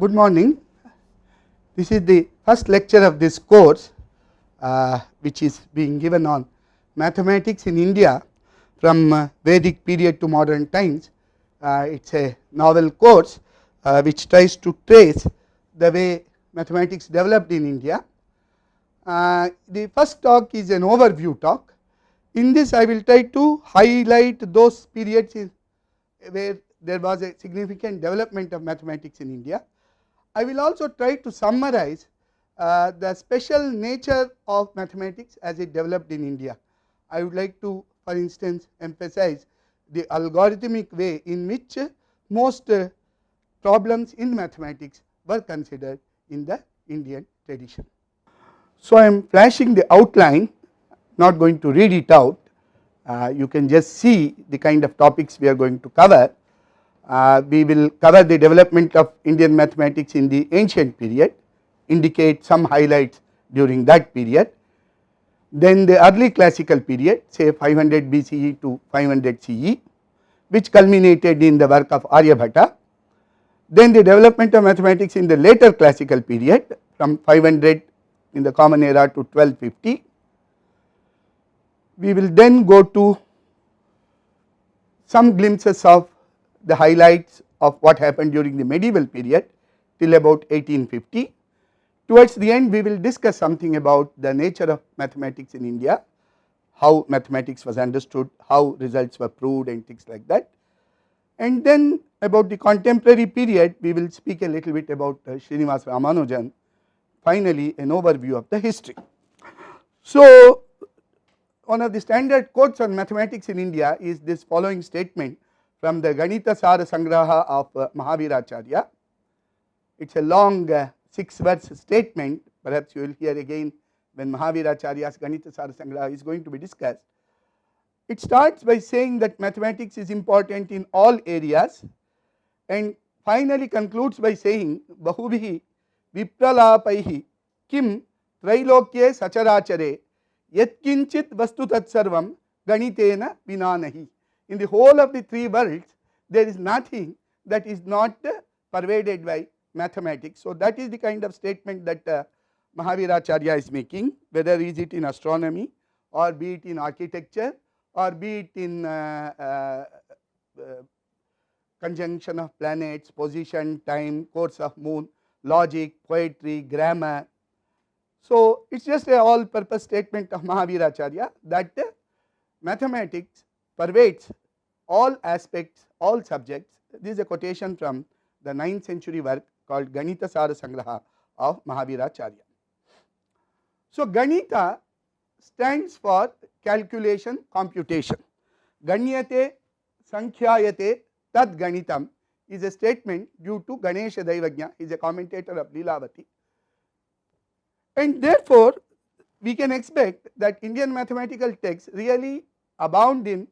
Good morning. This is the first lecture of this course which is being given on mathematics in India from Vedic period to modern times. It is a novel course which tries to trace the way mathematics developed in India. The first talk is an overview talk. In this I will try to highlight those periods where there was a significant development of mathematics in India. I will also try to summarize the special nature of mathematics as it developed in India. I would like to, for instance, emphasize the algorithmic way in which most problems in mathematics were considered in the Indian tradition. So, I am flashing the outline, not going to read it out. You can just see the kind of topics we are going to cover. We will cover the development of Indian mathematics in the ancient period, indicate some highlights during that period. Then the early classical period, say 500 BCE to 500 CE, which culminated in the work of Aryabhatta. Then the development of mathematics in the later classical period from 500 in the common era to 1250. We will then go to some glimpses of the highlights of what happened during the medieval period till about 1850. Towards the end we will discuss something about the nature of mathematics in India, how mathematics was understood, how results were proved and things like that. And then about the contemporary period we will speak a little bit about Srinivas Ramanujan, finally an overview of the history. So, one of the standard quotes on mathematics in India is this following statement from the Ganita Sara Sangraha of Mahaviracharya. It is a long 6-verse statement, perhaps you will hear again when Mahaviracharya's Ganita Sara Sangraha is going to be discussed. It starts by saying that mathematics is important in all areas and finally concludes by saying Bahubhihi Vipralapaihi Kim Trailokye Sacharachare Yatkinchit Vastu Tatsarvam Ganitena Vinanahi. In the whole of the 3 worlds there is nothing that is not pervaded by mathematics. So, that is the kind of statement that Mahaviracharya is making, whether is it in astronomy or be it in architecture or be it in conjunction of planets, position, time, course of moon, logic, poetry, grammar. So, it is just a all purpose statement of Mahaviracharya that mathematics pervades all aspects, all subjects. This is a quotation from the 9th century work called Ganita Sara Sangraha of Mahaviracharya. So, Ganita stands for calculation, computation. Ganyate Sankhyayate Tad Ganitam is a statement due to Ganesha Daivagnya, he is a commentator of Leelavati. And therefore, we can expect that Indian mathematical texts really abound in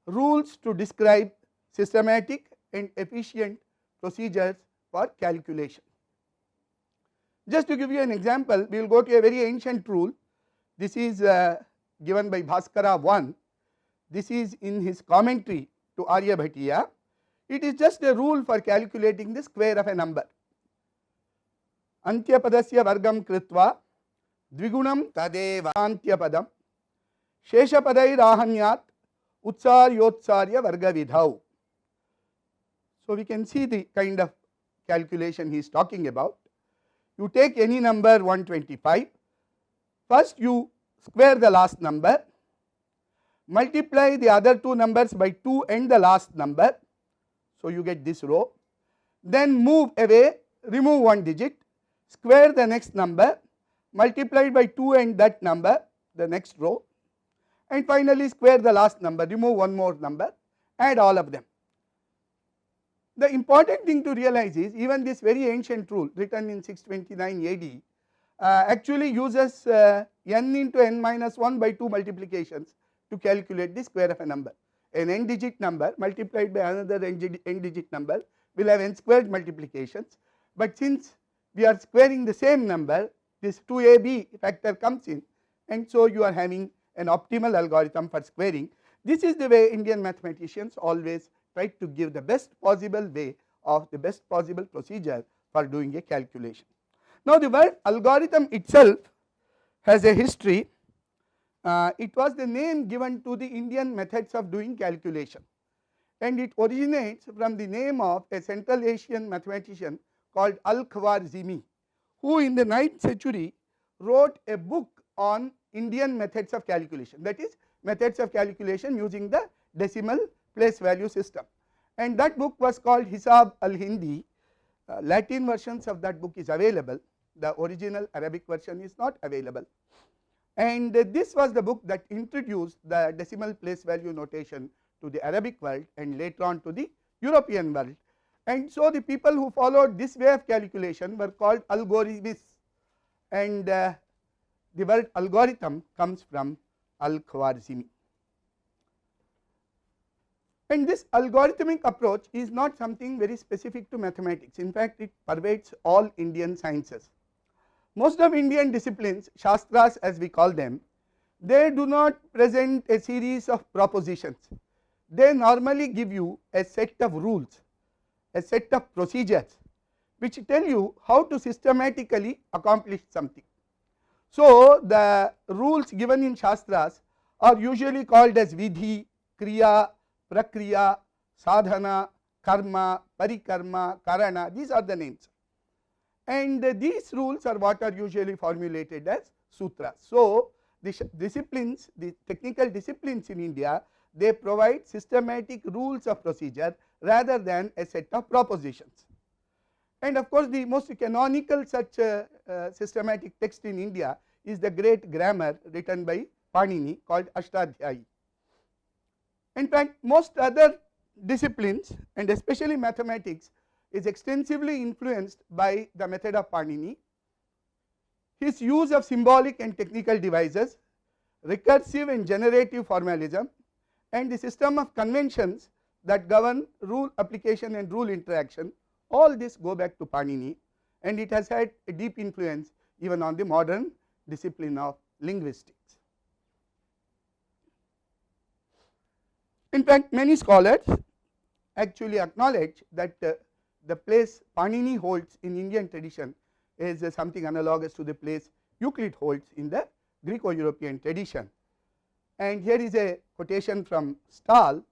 rules to describe systematic and efficient procedures for calculation. Just to give you an example, we will go to a very ancient rule. This is given by Bhaskara 1. This is in his commentary to Aryabhatiya. It is just a rule for calculating the square of a number. Antyapadasya vargam kritva dvigunam tadeva antyapadam sheshapadai Utsaryotsarya Varga Vidhau. So, we can see the kind of calculation he is talking about. You take any number 125, first you square the last number, multiply the other 2 numbers by 2 and the last number. So, you get this row, then move away, remove 1 digit, square the next number, multiply by 2 and that number, the next row, and finally square the last number, remove 1 more number, add all of them. The important thing to realize is even this very ancient rule written in 629 AD actually uses n into n minus 1 by 2 multiplications to calculate the square of a number. An n digit number multiplied by another n digit number will have n squared multiplications, but since we are squaring the same number, this 2ab factor comes in, and so you are having an optimal algorithm for squaring. This is the way Indian mathematicians always try to give the best possible way of the best possible procedure for doing a calculation. Now, the word algorithm itself has a history. It was the name given to the Indian methods of doing calculation, and it originates from the name of a Central Asian mathematician called Al-Khwarizmi, who in the 9th century wrote a book on Indian methods of calculation, that is methods of calculation using the decimal place value system, and that book was called Hisab al-Hindi. Latin versions of that book is available, the original Arabic version is not available, and this was the book that introduced the decimal place value notation to the Arabic world and later on to the European world. And so, the people who followed this way of calculation were called algorithmists, and the word algorithm comes from Al-Khwarizmi. And this algorithmic approach is not something very specific to mathematics. In fact, it pervades all Indian sciences. Most of Indian disciplines, shastras as we call them, they do not present a series of propositions. They normally give you a set of rules, a set of procedures which tell you how to systematically accomplish something. So, the rules given in shastras are usually called as vidhi, kriya, prakriya, sadhana, karma, parikarma, karana, these are the names, and these rules are what are usually formulated as sutras. So, the disciplines, the technical disciplines in India, they provide systematic rules of procedure rather than a set of propositions. And of course, the most canonical such systematic text in India is the great grammar written by Panini called Ashtadhyayi. In fact, most other disciplines and especially mathematics is extensively influenced by the method of Panini. His use of symbolic and technical devices, recursive and generative formalism, and the system of conventions that govern rule application and rule interaction, all this go back to Panini, and it has had a deep influence even on the modern discipline of linguistics. In fact, many scholars actually acknowledge that the place Panini holds in Indian tradition is something analogous to the place Euclid holds in the Greco-European tradition. And here is a quotation from Stahl,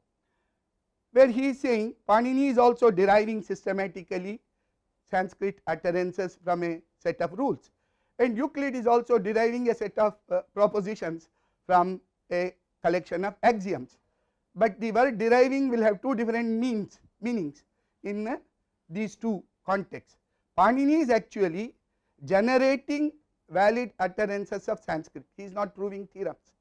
where he is saying Panini is also deriving systematically Sanskrit utterances from a set of rules, and Euclid is also deriving a set of propositions from a collection of axioms. But the word deriving will have two different meanings in these two contexts. Panini is actually generating valid utterances of Sanskrit, he is not proving theorems.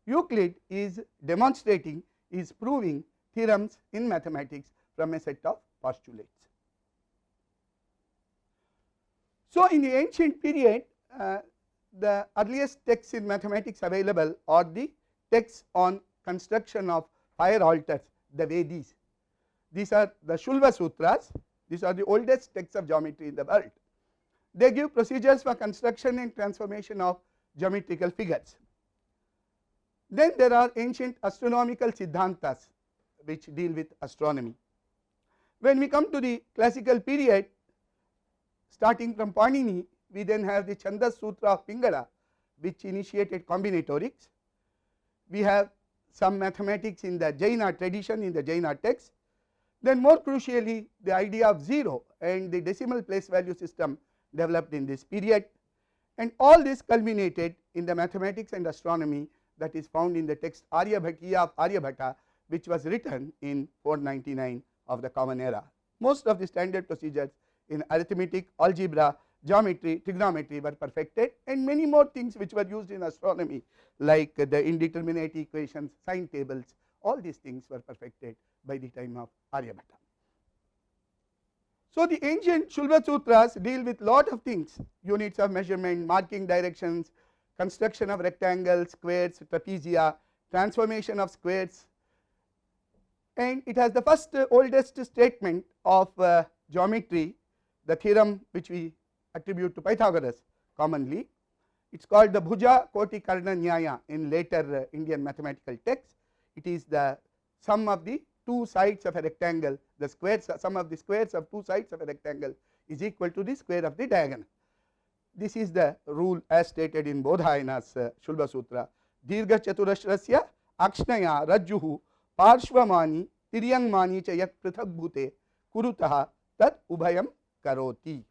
Euclid is demonstrating, is proving theorems in mathematics from a set of postulates. So, in the ancient period, the earliest texts in mathematics available are the texts on construction of fire altars, the Vedis. These are the Shulva Sutras, these are the oldest texts of geometry in the world. They give procedures for construction and transformation of geometrical figures. Then there are ancient astronomical Siddhantas which deal with astronomy. When we come to the classical period, starting from Panini, we then have the Chandas Sutra of Pingala, which initiated combinatorics. We have some mathematics in the Jaina tradition, in the Jaina text. Then more crucially, the idea of zero and the decimal place value system developed in this period, and all this culminated in the mathematics and astronomy that is found in the text Aryabhatiya of Aryabhata, which was written in 499 of the Common Era. Most of the standard procedures in arithmetic, algebra, geometry, trigonometry were perfected, and many more things which were used in astronomy like the indeterminate equations, sine tables, all these things were perfected by the time of Aryabhata. So, the ancient Shulva Sutras deal with lot of things: units of measurement, marking directions, construction of rectangles, squares, trapezia, transformation of squares, and it has the first oldest statement of geometry, the theorem which we attribute to Pythagoras commonly. It is called the Bhuja Koti Karna Nyaya in later Indian mathematical texts. It is the sum of the two sides of a rectangle, the squares, sum of the squares of two sides of a rectangle is equal to the square of the diagonal. This is the rule as stated in Bodhayanas Shulba Sutra. Dirgha chaturashrasya akshnaya rajjuhu parshvamani tiryangmani cha yak prithak bhute kurutaha tat ubhayam karoti.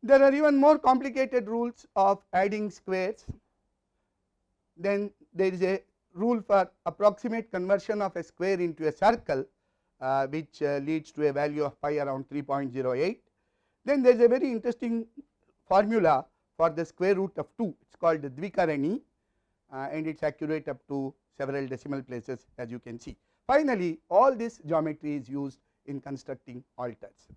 There are even more complicated rules of adding squares. Then there is a rule for approximate conversion of a square into a circle, which leads to a value of pi around 3.08. Then there is a very interesting formula for the square root of 2. It is called the Dvikarani, and it is accurate up to several decimal places, as you can see. Finally, all this geometry is used in constructing altars.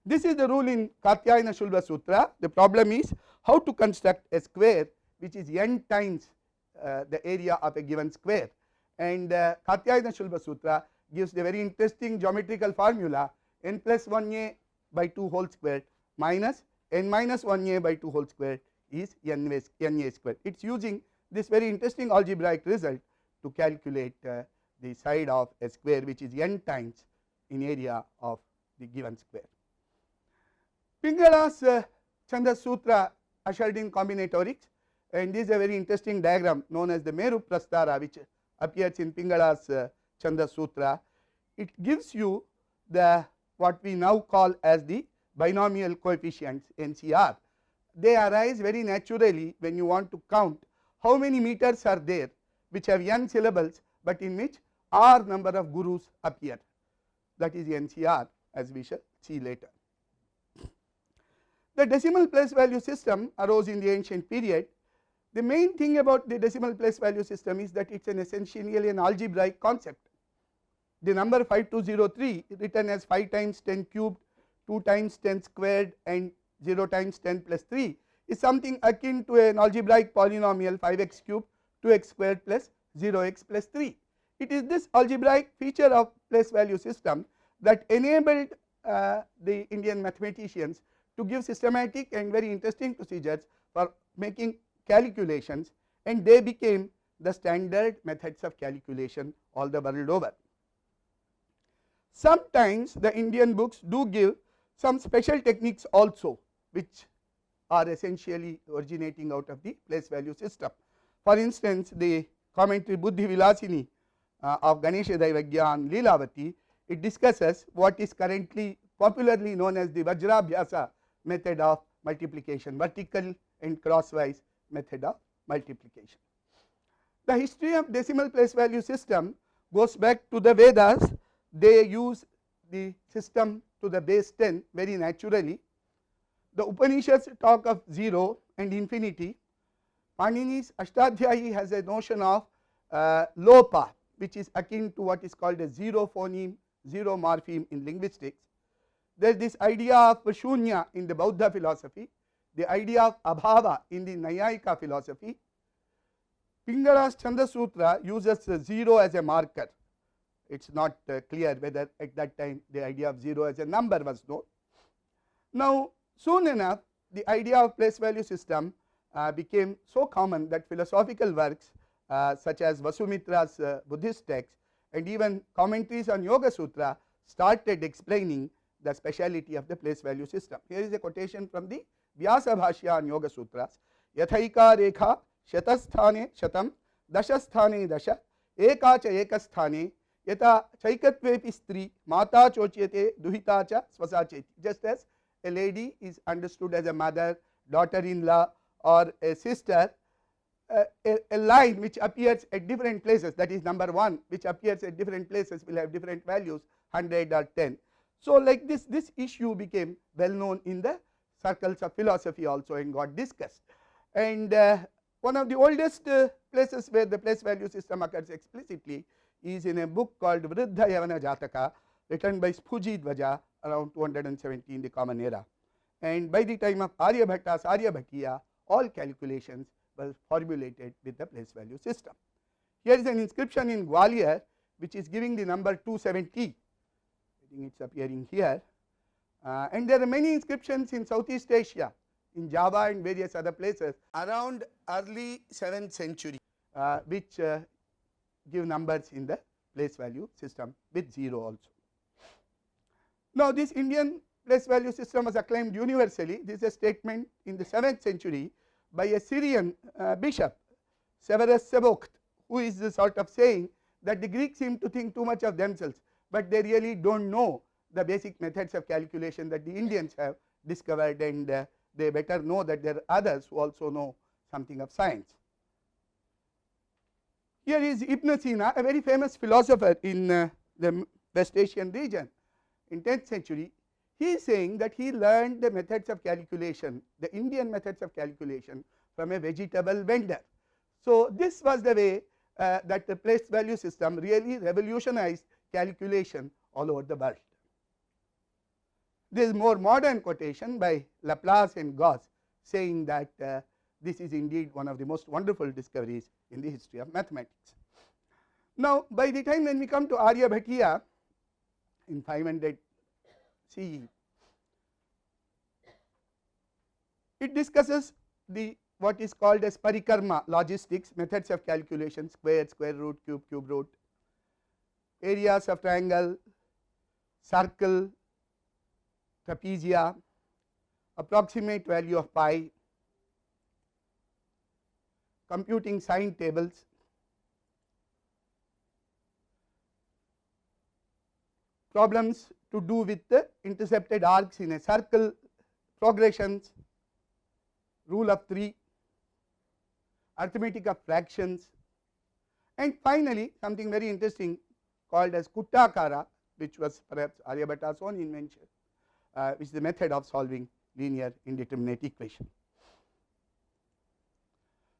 This is the rule in Katyayana Shulba Sutra. The problem is how to construct a square which is n times the area of a given square, and Katyayana Shulba Sutra gives a very interesting geometrical formula: n plus 1a by 2 whole squared minus n minus 1a by 2 whole squared is na squared. It is using this very interesting algebraic result to calculate the side of a square which is n times in area of the given square. Pingala's Chandas Sutra ushered in combinatorics, and this is a very interesting diagram known as the Meru Prastara, which appears in Pingala's Chandas Sutra. It gives you the what we now call as the binomial coefficients NCR. They arise very naturally when you want to count how many meters are there which have n syllables, but in which r number of gurus appear. That is NCR, as we shall see later. The decimal place value system arose in the ancient period. The main thing about the decimal place value system is that it is essentially an algebraic concept. The number 5203 written as 5 times 10 cubed, 2 times 10 squared and 0 times 10 plus 3 is something akin to an algebraic polynomial 5x cubed 2x squared plus 0x plus 3. It is this algebraic feature of place value system that enabled the Indian mathematicians to give systematic and very interesting procedures for making calculations, and they became the standard methods of calculation all the world over. Sometimes the Indian books do give some special techniques also, which are essentially originating out of the place value system. For instance, the commentary Buddhi Vilasini of Ganesha Daivagya on Leelavati, it discusses what is currently popularly known as the Vajrabhyasa method of multiplication, vertical and crosswise method of multiplication. The history of decimal place value system goes back to the Vedas. They use the system to the base 10 very naturally. The Upanishads talk of 0 and infinity. Panini's Ashtadhyayi has a notion of lopa, which is akin to what is called a zero phoneme, zero morpheme in linguistics. There is this idea of shunya in the Buddha philosophy, the idea of abhava in the Nayayika philosophy. Pingala's Chandas Sutra uses 0 as a marker. It is not clear whether at that time the idea of 0 as a number was known. Now, soon enough the idea of place value system became so common that philosophical works such as Vasumitra's Buddhist text and even commentaries on Yoga Sutra started explaining the speciality of the place value system. Here is a quotation from the Vyasa Bhashya on Yoga Sutras. Yathaika rekha shatasthane shatam dashasthane dasha eka cha ekasthane yata chaikatvepi stri mata chochyate duhita cha swasacheti. Just as a lady is understood as a mother, daughter-in-law or a sister, a line which appears at different places, that is number 1, which appears at different places will have different values, 100 or 10. So, like this issue became well known in the circles of philosophy also and got discussed. And one of the oldest places where the place value system occurs explicitly is in a book called Vriddha Yavana Jataka, written by Spuji Dvaja around 270 in the Common Era. And by the time of Aryabhatta's Aryabhatiya, all calculations were formulated with the place value system. Here is an inscription in Gwalior which is giving the number 270. I think it is appearing here, and there are many inscriptions in Southeast Asia, in Java and various other places around early 7th century, which give numbers in the place value system with 0 also. Now, this Indian place value system was acclaimed universally. This is a statement in the 7th century by a Syrian bishop, Severus Sebokht, who is sort of saying that the Greeks seem to think too much of themselves, but they really do not know the basic methods of calculation that the Indians have discovered, and they better know that there are others who also know something of science. Here is Ibn Sina, a very famous philosopher in the West Asian region in 10th century. He is saying that he learned the methods of calculation, the Indian methods of calculation, from a vegetable vendor. So, this was the way that the place value system really revolutionized calculation all over the world. There is more modern quotation by Laplace and Gauss saying that this is indeed one of the most wonderful discoveries in the history of mathematics. Now, by the time when we come to Aryabhatiya in 500 CE, it discusses the what is called as parikarma logistics, methods of calculation, square, square root, cube, cube root, areas of triangle, circle, trapezia, approximate value of pi, computing sine tables, problems to do with the intercepted arcs in a circle, progressions, rule of 3, arithmetic of fractions, and finally something very interesting called as Kuttakara, which was perhaps Aryabhata's own invention, which is the method of solving linear indeterminate equation.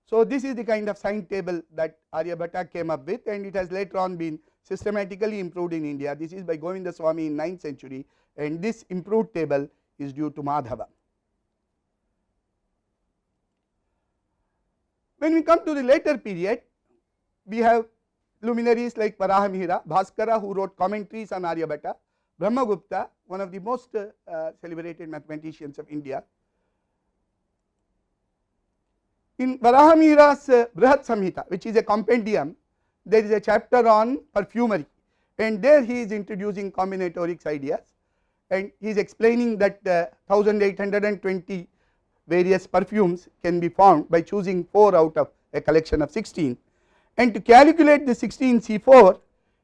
So, this is the kind of sine table that Aryabhata came up with, and it has later on been systematically improved in India. This is by Govindaswamy in 9th century, and this improved table is due to Madhava. When we come to the later period, we have luminaries like Varahamihira, Bhaskara, who wrote commentaries on Aryabhata, Brahmagupta, one of the most celebrated mathematicians of India. In Varahamihira's Brihat Samhita, which is a compendium, there is a chapter on perfumery, and there he is introducing combinatorics ideas, and he is explaining that 1820 various perfumes can be found by choosing 4 out of a collection of 16, and to calculate the 16 C4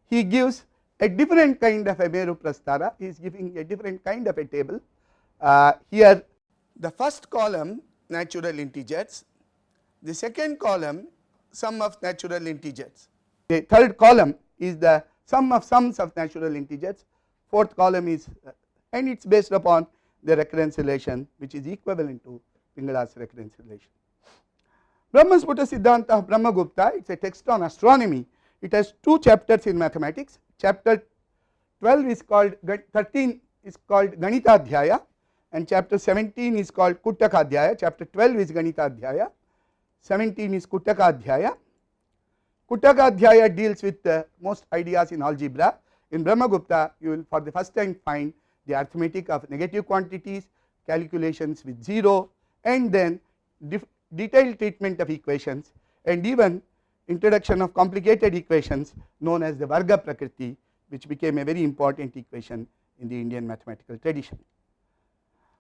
he gives a different kind of a Meru Prastara. He is giving a different kind of a table. Here the first column natural integers, the second column sum of natural integers, the third column is the sum of sums of natural integers, fourth column is and it is based upon the recurrence relation, which is equivalent to Pingala's recurrence relation. Brahmasputa Siddhanta of Brahmagupta, it is a text on astronomy. It has 2 chapters in mathematics. Chapter 12 is called 13 is called Ganitadhyaya, and chapter 17 is called Kuttakadhyaya. Chapter 12 is Ganitadhyaya, 17 is Kuttakadhyaya. Kuttakadhyaya deals with most ideas in algebra. In Brahmagupta, you will for the first time find the arithmetic of negative quantities, calculations with 0, and then detailed treatment of equations, and even introduction of complicated equations known as the Varga Prakriti, which became a very important equation in the Indian mathematical tradition.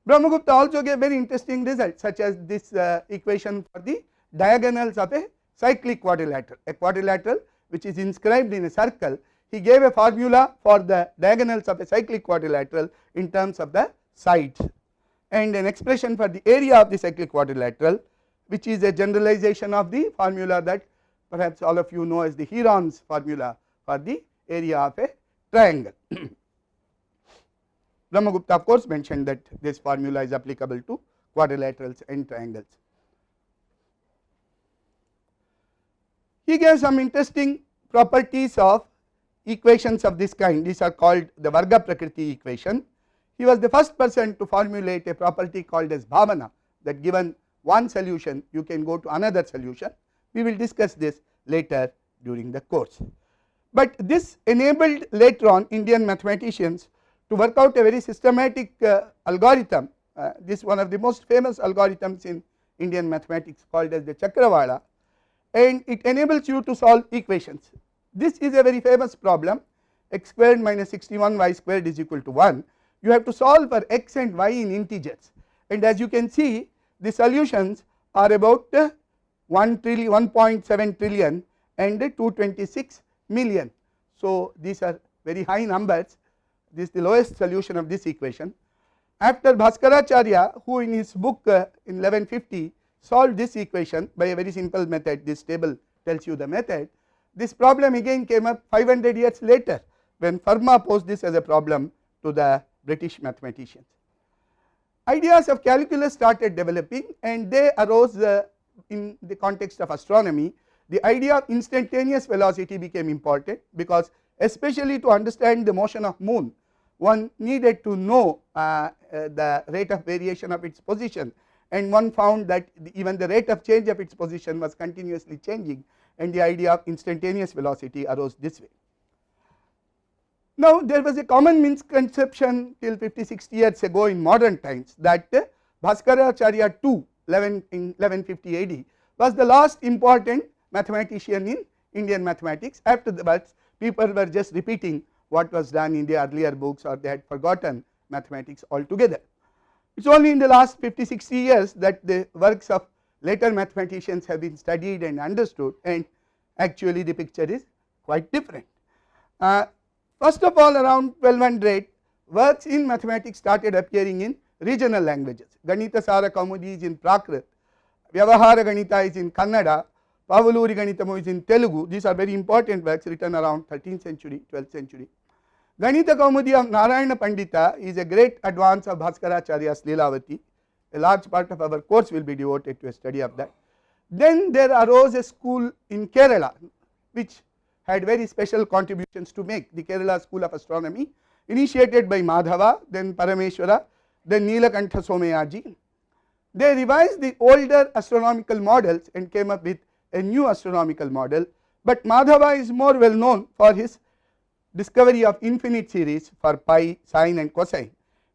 Brahmagupta also gave very interesting results, such as this equation for the diagonals of a cyclic quadrilateral, a quadrilateral which is inscribed in a circle. He gave a formula for the diagonals of a cyclic quadrilateral in terms of the sides, and an expression for the area of the cyclic quadrilateral, which is a generalization of the formula that perhaps all of you know as the Heron's formula for the area of a triangle. Brahmagupta of course mentioned that this formula is applicable to quadrilaterals and triangles. He gave some interesting properties of equations of this kind. These are called the Varga Prakriti equation. He was the first person to formulate a property called as Bhavana, that given one solution you can go to another solution. We will discuss this later during the course. But this enabled later on Indian mathematicians to work out a very systematic algorithm. This is one of the most famous algorithms in Indian mathematics called as the Chakravala, and it enables you to solve equations. This is a very famous problem, x squared minus 61y squared is equal to 1. you have to solve for x and y in integers, and as you can see the solutions are about 1.7 trillion and 226 million. So, these are very high numbers. This is the lowest solution of this equation. After Bhaskaracharya, who in his book in 1150 solved this equation by a very simple method, this table tells you the method. This problem again came up 500 years later when Fermat posed this as a problem to the British mathematicians. Ideas of calculus started developing, and they arose in the context of astronomy. The idea of instantaneous velocity became important, because especially to understand the motion of moon, one needed to know the rate of variation of its position, and one found that even the rate of change of its position was continuously changing, and the idea of instantaneous velocity arose this way. Now, there was a common misconception till 50-60 years ago in modern times that Bhaskaracharya II in 1150 AD was the last important mathematician in Indian mathematics. After that, people were just repeating what was done in the earlier books, or they had forgotten mathematics altogether. It is only in the last 50-60 years that the works of later mathematicians have been studied and understood, and actually the picture is quite different. First of all, around 1200 works in mathematics started appearing in regional languages. Ganita Sara Kaumudi is in Prakrit, Vyavahara Ganita is in Kannada, Pavaluri Ganitamu is in Telugu. These are very important works written around 13th century, 12th century. Ganita Kaumudi of Narayana Pandita is a great advance of Bhaskaracharya's Leelavati. A large part of our course will be devoted to a study of that. Then there arose a school in Kerala which had very special contributions to make, the Kerala School of Astronomy, initiated by Madhava, then Parameshwara, then Neelakantha Somayaji. They revised the older astronomical models and came up with a new astronomical model, but Madhava is more well known for his discovery of infinite series for pi, sine and cosine,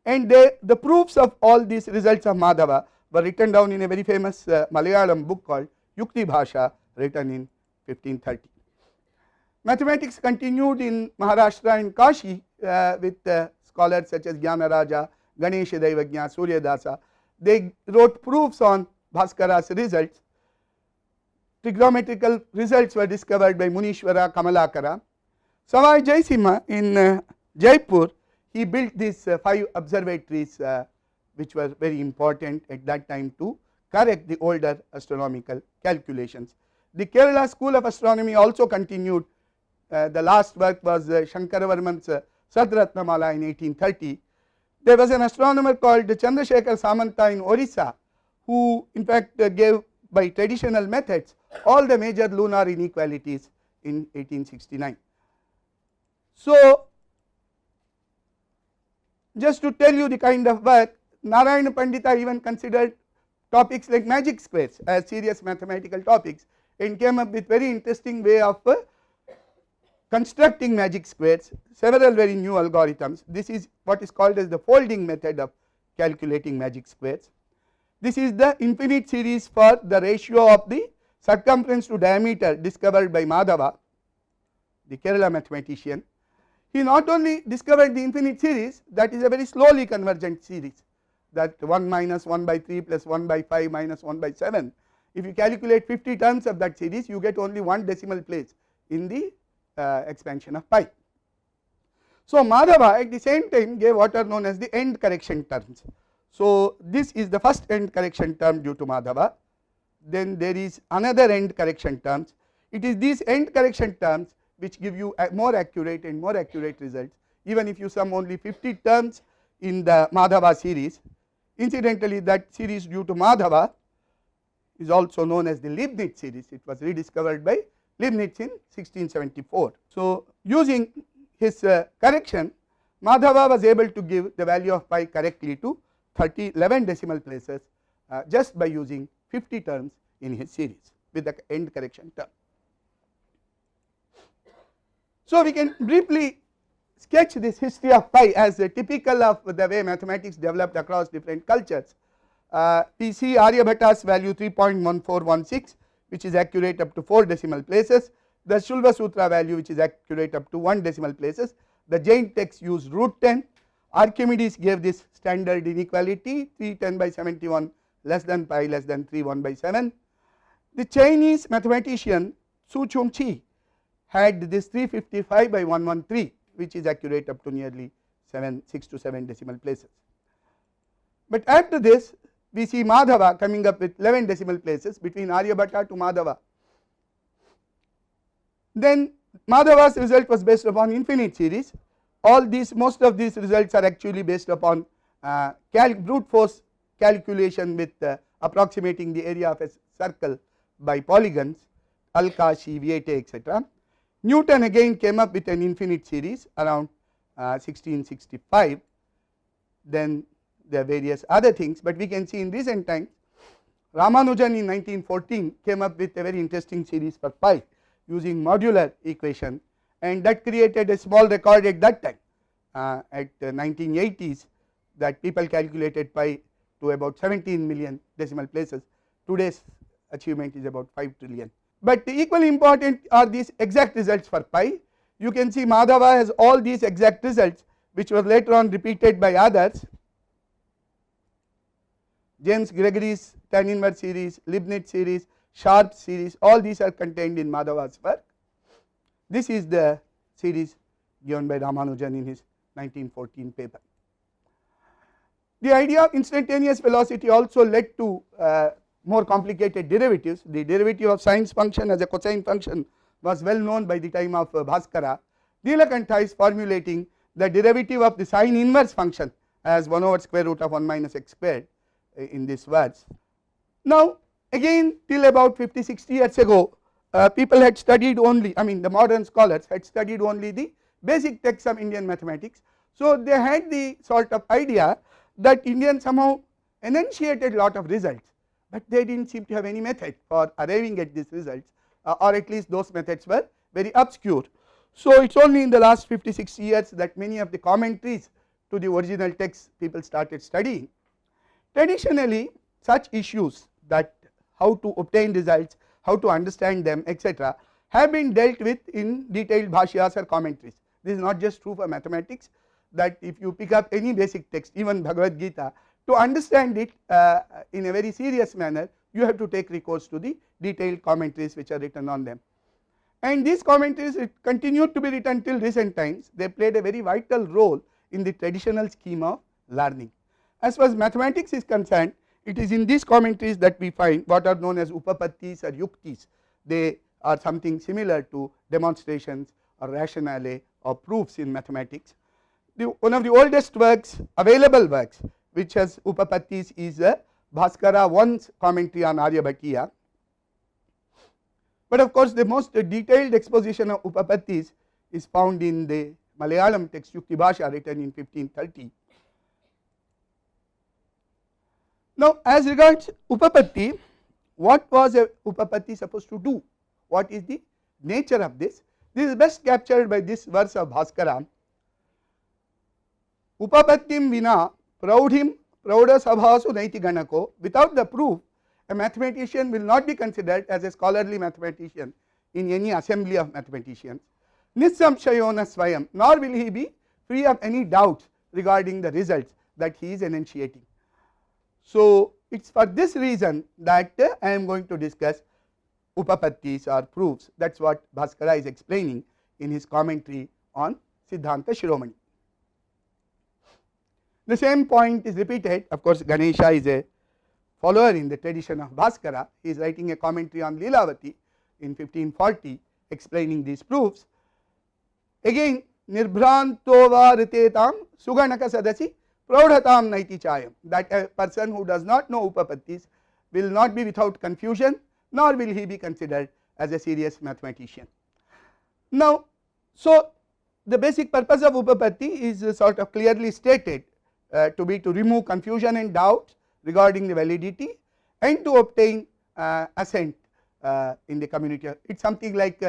and the proofs of all these results of Madhava were written down in a very famous Malayalam book called Yukti Bhasha, written in 1530. Mathematics continued in Maharashtra and Kashi with scholars such as Gyanaraja, Ganesha Daivagnya, Suryadasa. They wrote proofs on Bhaskara's results. Trigonometrical results were discovered by Munishwara Kamalakara. Savai Jaisimha in Jaipur, he built these 5 observatories which were very important at that time to correct the older astronomical calculations. The Kerala School of Astronomy also continued. The last work was Shankaravarman's Sadratnamala in 1830. There was an astronomer called Chandrasekhar Samanta in Orissa, who in fact gave by traditional methods all the major lunar inequalities in 1869. So, just to tell you the kind of work, Narayana Pandita even considered topics like magic squares as serious mathematical topics, and came up with very interesting way of constructing magic squares, several very new algorithms. This is what is called as the folding method of calculating magic squares. This is the infinite series for the ratio of the circumference to diameter discovered by Madhava, the Kerala mathematician. He not only discovered the infinite series, that is a very slowly convergent series, that 1 minus 1 by 3 plus 1 by 5 minus 1 by 7. If you calculate 50 terms of that series, you get only 1 decimal place in the expansion of pi. So, Madhava at the same time gave what are known as the end correction terms. So, this is the first end correction term due to Madhava. Then there is another end correction terms. It is these end correction terms which give you more accurate and more accurate results, even if you sum only 50 terms in the Madhava series. Incidentally, that series due to Madhava is also known as the Leibniz series. It was rediscovered by Leibniz in 1674. So, using his correction, Madhava was able to give the value of pi correctly to 11 decimal places just by using 50 terms in his series with the end correction term. So, we can briefly sketch this history of pi as typical of the way mathematics developed across different cultures. We see Aryabhata's value 3.1416, which is accurate up to 4 decimal places, the Shulva Sutra value which is accurate up to 1 decimal places, the Jain texts use root 10, Archimedes gave this standard inequality 3 10 by 71 less than pi less than 3 1 by 7. The Chinese mathematician Su Chung Chi had this 355 by 113, which is accurate up to nearly 6 to 7 decimal places. But after this we see Madhava coming up with 11 decimal places between Aryabhatta to Madhava. Then Madhava's result was based upon infinite series. All these, most of these results are actually based upon brute force calculation with approximating the area of a circle by polygons, Al-Kashi, Viete, etc. Newton again came up with an infinite series around 1665. Then there are various other things, but we can see in recent times Ramanujan in 1914 came up with a very interesting series for pi using modular equation, and that created a small record at that time at 1980s, that people calculated pi to about 17 million decimal places. Today's achievement is about 5 trillion. But equally important are these exact results for pi. You can see Madhava has all these exact results which were later on repeated by others. James Gregory's tan inverse series, Leibniz series, Sharp series, all these are contained in Madhava's work. This is the series given by Ramanujan in his 1914 paper. The idea of instantaneous velocity also led to more complicated derivatives. The derivative of sine function as a cosine function was well known by the time of Bhaskara. Nilakantha is formulating the derivative of the sine inverse function as 1 over square root of 1 minus x squared in these words. Now again till about 50-60 years ago, people had studied only, the modern scholars had studied only the basic texts of Indian mathematics. So they had the sort of idea that Indians somehow enunciated lot of results, but they did not seem to have any method for arriving at these results, or at least those methods were very obscure. So it is only in the last 50-60 years that many of the commentaries to the original texts people started studying. Traditionally such issues, that how to obtain results, how to understand them, etc., have been dealt with in detailed bhashyas or commentaries. This is not just true for mathematics, that if you pick up any basic text, even Bhagavad Gita, to understand it in a very serious manner, you have to take recourse to the detailed commentaries which are written on them. And these commentaries continued to be written till recent times. They played a very vital role in the traditional scheme of learning. As far as mathematics is concerned, it is in these commentaries that we find what are known as upapattis or yuktis. They are something similar to demonstrations or rationale or proofs in mathematics. One of the oldest works, available works, which has upapattis is Bhaskara I's commentary on Aryabhatiya. But of course the most detailed exposition of upapattis is found in the Malayalam text Yukti Bhasha, written in 1530. Now as regards upapatti, what was a upapatti supposed to do? What is the nature of this? This is best captured by this verse of Bhaskara. Upapattim vina praudhim praudasabhasu naiti ganako. Without the proof, a mathematician will not be considered as a scholarly mathematician in any assembly of mathematicians. Nissamshayona swayam, nor will he be free of any doubts regarding the results that he is enunciating. So it is for this reason that I am going to discuss upapattis or proofs. That is what Bhaskara is explaining in his commentary on Siddhanta Shiromani. The same point is repeated. Of course, Ganesha is a follower in the tradition of Bhaskara. He is writing a commentary on Lilavati in 1540, explaining these proofs. Again, nirbhrantova ritetam suganaka sadasi praudhatam naiti chayam, that a person who does not know upapattis will not be without confusion, nor will he be considered as a serious mathematician. Now, so the basic purpose of upapatti is sort of clearly stated to be to remove confusion and doubt regarding the validity and to obtain assent in the community. It is something like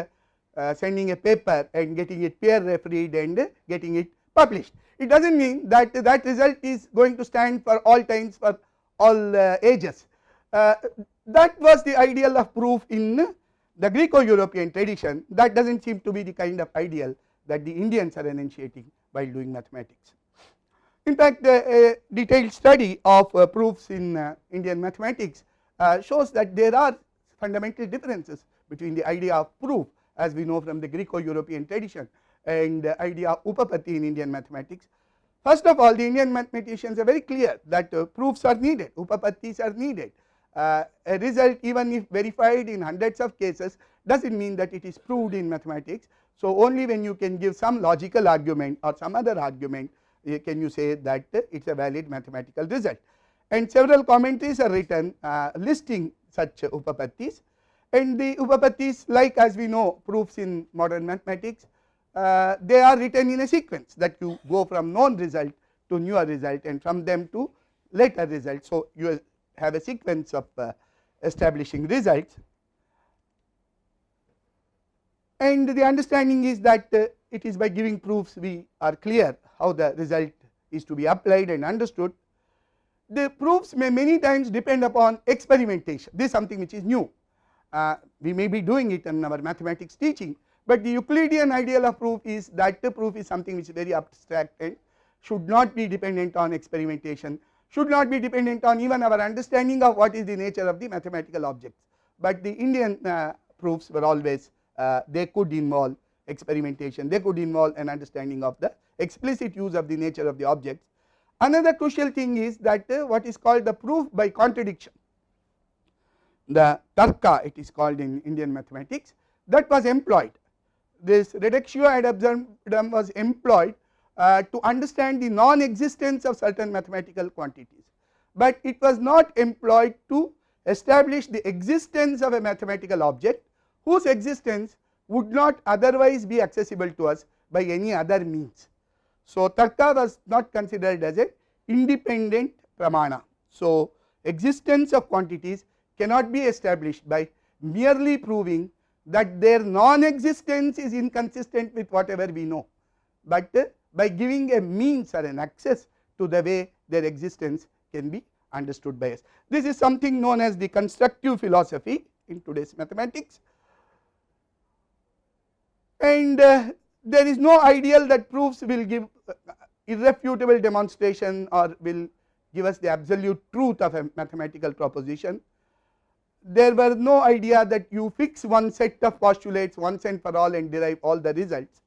sending a paper and getting it peer refereed and getting it published. It does not mean that that result is going to stand for all times, for all ages. That was the ideal of proof in the Greco-European tradition. That does not seem to be the kind of ideal that the Indians are enunciating while doing mathematics. In fact, a detailed study of proofs in Indian mathematics shows that there are fundamental differences between the idea of proof, as we know from the Greco-European tradition, and the idea of upapatti in Indian mathematics. First of all, the Indian mathematicians are very clear that proofs are needed, upapattis are needed. A result, even if verified in hundreds of cases, does not mean that it is proved in mathematics. So, only when you can give some logical argument or some other argument can you say that it is a valid mathematical result. And several commentaries are written listing such upapattis, and the upapattis, like as we know proofs in modern mathematics, they are written in a sequence that you go from known result to newer result and from them to later result. So, you have a sequence of establishing results, and the understanding is that it is by giving proofs we are clear how the result is to be applied and understood. The proofs may many times depend upon experimentation. This is something which is new. We may be doing it in our mathematics teaching, but the Euclidean ideal of proof is that the proof is something which is very abstract and should not be dependent on experimentation, should not be dependent on even our understanding of what is the nature of the mathematical objects. But the Indian proofs were always they could involve experimentation, they could involve an understanding of the explicit use of the nature of the objects. Another crucial thing is that what is called the proof by contradiction, the tarka it is called in Indian mathematics, that was employed. This reductio ad absurdum was employed to understand the non-existence of certain mathematical quantities, but it was not employed to establish the existence of a mathematical object whose existence would not otherwise be accessible to us by any other means. So, tarka was not considered as an independent pramana. So, existence of quantities cannot be established by merely proving that their non-existence is inconsistent with whatever we know, but by giving a means or an access to the way their existence can be understood by us. This is something known as the constructive philosophy in today's mathematics, and there is no ideal that proofs will give irrefutable demonstration or will give us the absolute truth of a mathematical proposition. There was no idea that you fix one set of postulates once and for all and derive all the results.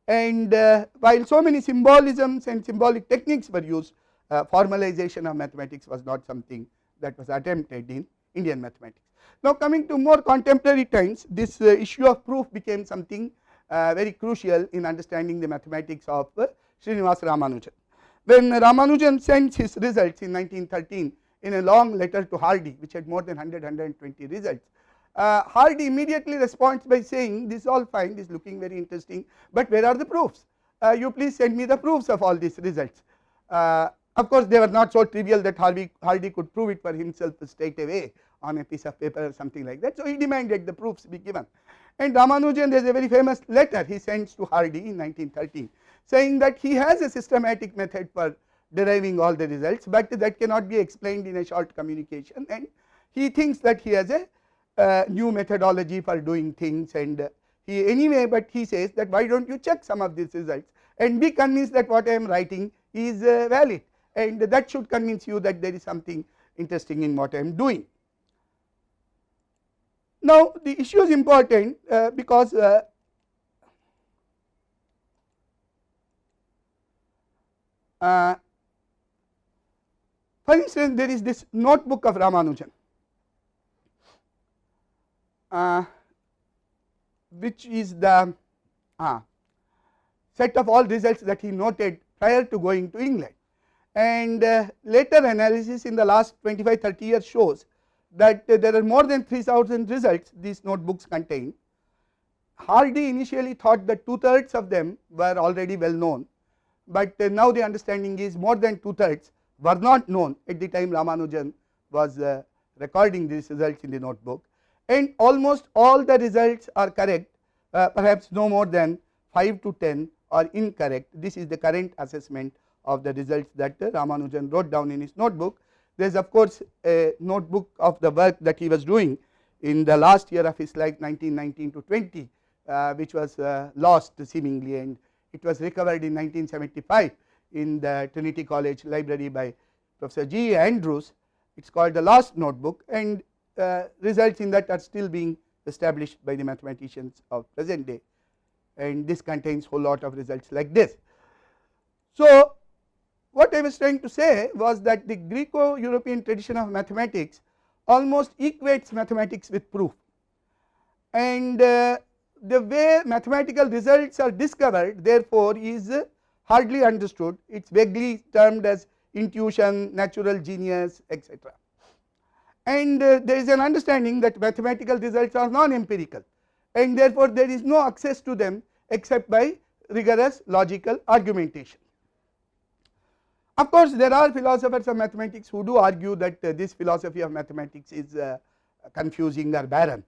And while so many symbolisms and symbolic techniques were used, formalization of mathematics was not something that was attempted in Indian mathematics. Now, coming to more contemporary times, this issue of proof became something very crucial in understanding the mathematics of Srinivasa Ramanujan. When Ramanujan sent his results in 1913 in a long letter to Hardy, which had more than 120 results, Hardy immediately responds by saying, this is all fine, this is looking very interesting, but where are the proofs? You please send me the proofs of all these results. Of course, they were not so trivial that Hardy could prove it for himself straight away on a piece of paper or something like that. So, he demanded the proofs be given, and Ramanujan, there is a very famous letter he sends to Hardy in 1913 saying that he has a systematic method for deriving all the results, but that cannot be explained in a short communication, and he thinks that he has a new methodology for doing things, and he anyway, but he says that why don't you check some of these results and be convinced that what I am writing is valid, and that should convince you that there is something interesting in what I am doing. Now, the issue is important because for instance, there is this notebook of Ramanujan, which is the set of all results that he noted prior to going to England, and later analysis in the last 25-30 years shows that there are more than 3,000 results these notebooks contain. Hardy initially thought that 2/3 of them were already well known, but now the understanding is more than 2/3 were not known at the time Ramanujan was recording these results in the notebook, and almost all the results are correct, perhaps no more than 5 to 10 are incorrect. This is the current assessment of the results that Ramanujan wrote down in his notebook. There is of course a notebook of the work that he was doing in the last year of his life, 1919 to 20, which was lost seemingly, and it was recovered in 1975 in the Trinity College library by Professor G. Andrews. It is called the Lost Notebook, and results in that are still being established by the mathematicians of present day, and this contains whole lot of results like this. So, what I was trying to say was that the Greco-European tradition of mathematics almost equates mathematics with proof, and the way mathematical results are discovered therefore is hardly understood. It is vaguely termed as intuition, natural genius, etc. And there is an understanding that mathematical results are non-empirical, and therefore there is no access to them except by rigorous logical argumentation. Of course, there are philosophers of mathematics who do argue that this philosophy of mathematics is confusing or barren.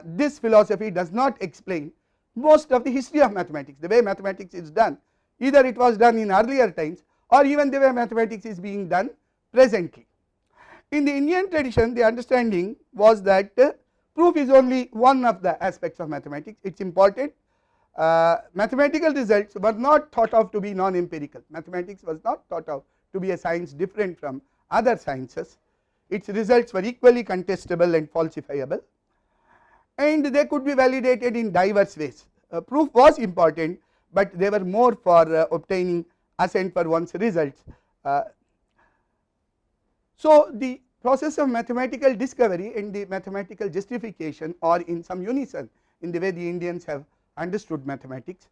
This philosophy does not explain most of the history of mathematics, the way mathematics is done. Either it was done in earlier times or even the way mathematics is being done presently. In the Indian tradition, the understanding was that proof is only one of the aspects of mathematics. It is important. Mathematical results were not thought of to be non-empirical. Mathematics was not thought of to be a science different from other sciences. Its results were equally contestable and falsifiable, and they could be validated in diverse ways. Proof was important, but they were more for obtaining assent for one's results. So, the process of mathematical discovery and the mathematical justification are in some unison in the way the Indians have understood mathematics.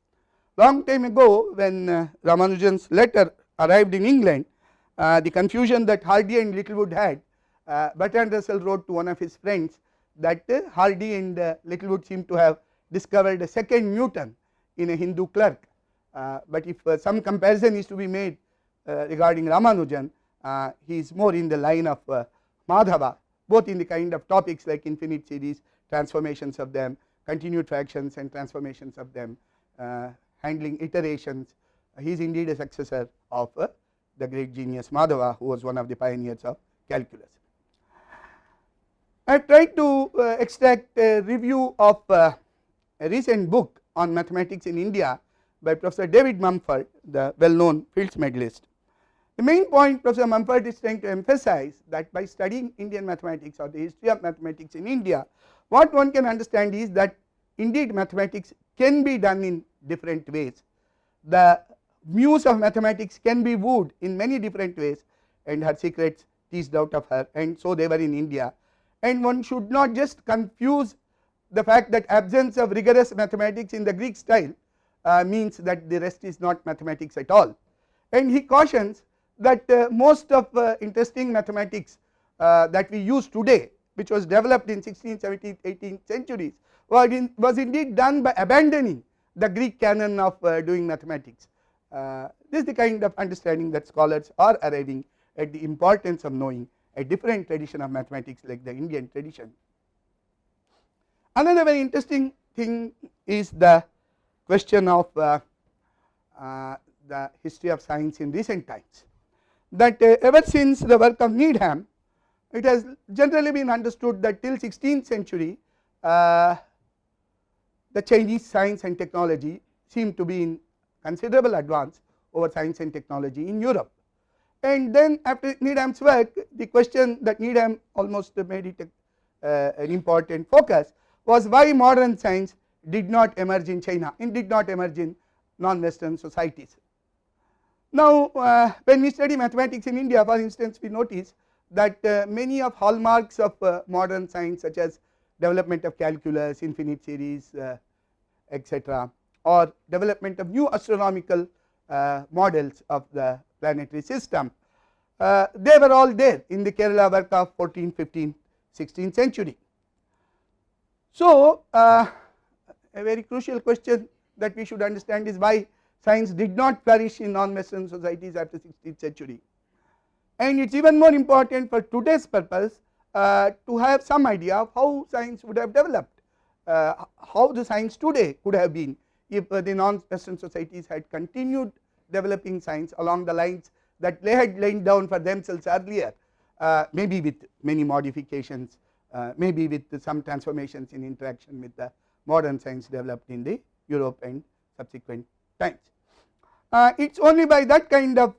Long time ago, when Ramanujan's letter arrived in England, the confusion that Hardy and Littlewood had, Bertrand Russell wrote to one of his friends that Hardy and Littlewood seem to have discovered a second Newton in a Hindu clerk, but if some comparison is to be made regarding Ramanujan, he is more in the line of Madhava, both in the kind of topics like infinite series, transformations of them, continued fractions and transformations of them, handling iterations. He is indeed a successor of the great genius Madhava, who was one of the pioneers of calculus. I have tried to extract a review of a recent book on mathematics in India by Professor David Mumford, the well known Fields medalist. The main point Professor Mumford is trying to emphasize that by studying Indian mathematics or the history of mathematics in India, what one can understand is that indeed mathematics can be done in different ways. The muse of mathematics can be wooed in many different ways, and her secrets teased out of her, and so they were in India. And one should not just confuse the fact that absence of rigorous mathematics in the Greek style means that the rest is not mathematics at all. And he cautions that most of interesting mathematics that we use today, which was developed in 16th, 17th, 18th centuries, was indeed done by abandoning the Greek canon of doing mathematics. This is the kind of understanding that scholars are arriving at, the importance of knowing a different tradition of mathematics like the Indian tradition. Another very interesting thing is the question of the history of science in recent times, that ever since the work of Needham, it has generally been understood that till 16th century the Chinese science and technology seemed to be in considerable advance over science and technology in Europe. And then after Needham's work, the question that Needham almost made it an important focus was why modern science did not emerge in China and did not emerge in non-Western societies. Now, when we study mathematics in India, for instance, we notice that many of hallmarks of modern science, such as development of calculus, infinite series, etc., or development of new astronomical models of the planetary system, they were all there in the Kerala work of 14th, 15th, 16th century. So, a very crucial question that we should understand is why science did not flourish in non-Western societies after 16th century. And it is even more important for today's purpose to have some idea of how science would have developed, how the science today could have been if the non-Western societies had continued developing science along the lines that they had laid down for themselves earlier, maybe with many modifications, maybe with some transformations in interaction with the modern science developed in the Europe and subsequent times. It is only by that kind of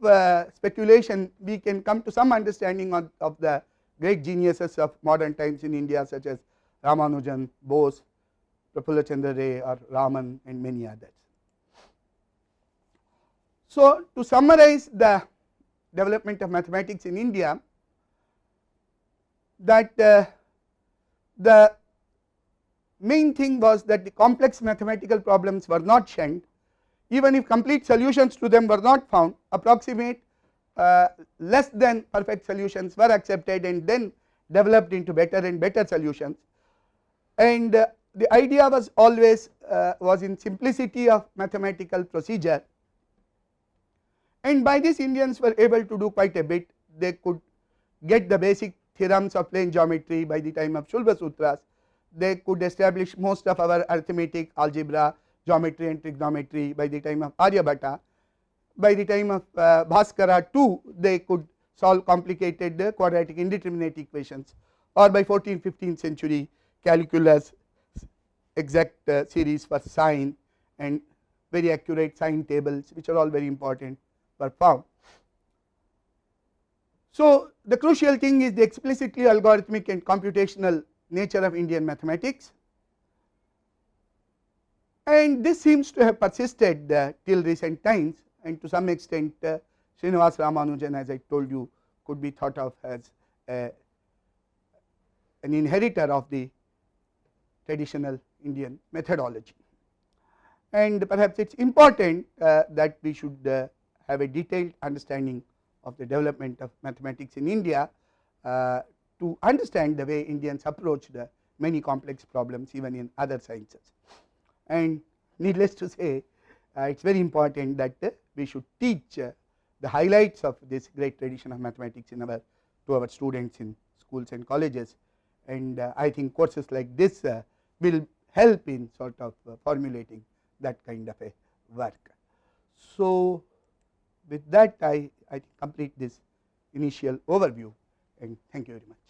speculation we can come to some understanding of the great geniuses of modern times in India, such as Ramanujan, Bose, Prafulla Chandra Ray, or Raman, and many others. So, to summarize the development of mathematics in India, that the main thing was that the complex mathematical problems were not shunned. Even if complete solutions to them were not found, approximate less than perfect solutions were accepted and then developed into better and better solutions. And the idea was always was in simplicity of mathematical procedure, and by this Indians were able to do quite a bit. They could get the basic theorems of plane geometry by the time of Shulva Sutras. They could establish most of our arithmetic, algebra, geometry and trigonometry by the time of Aryabhatta. By the time of Bhaskara too, they could solve complicated quadratic indeterminate equations, or by 14th-15th century calculus, exact series for sine and very accurate sine tables, which are all very important, were found. So, the crucial thing is the explicitly algorithmic and computational nature of Indian mathematics, and this seems to have persisted till recent times, and to some extent Srinivas Ramanujan, as I told you, could be thought of as an inheritor of the traditional Indian methodology. And perhaps it is important that we should have a detailed understanding of the development of mathematics in India to understand the way Indians approached many complex problems even in other sciences. And needless to say, it is very important that we should teach the highlights of this great tradition of mathematics to our students in schools and colleges, and I think courses like this will help in sort of formulating that kind of a work. So, with that I complete this initial overview, and thank you very much.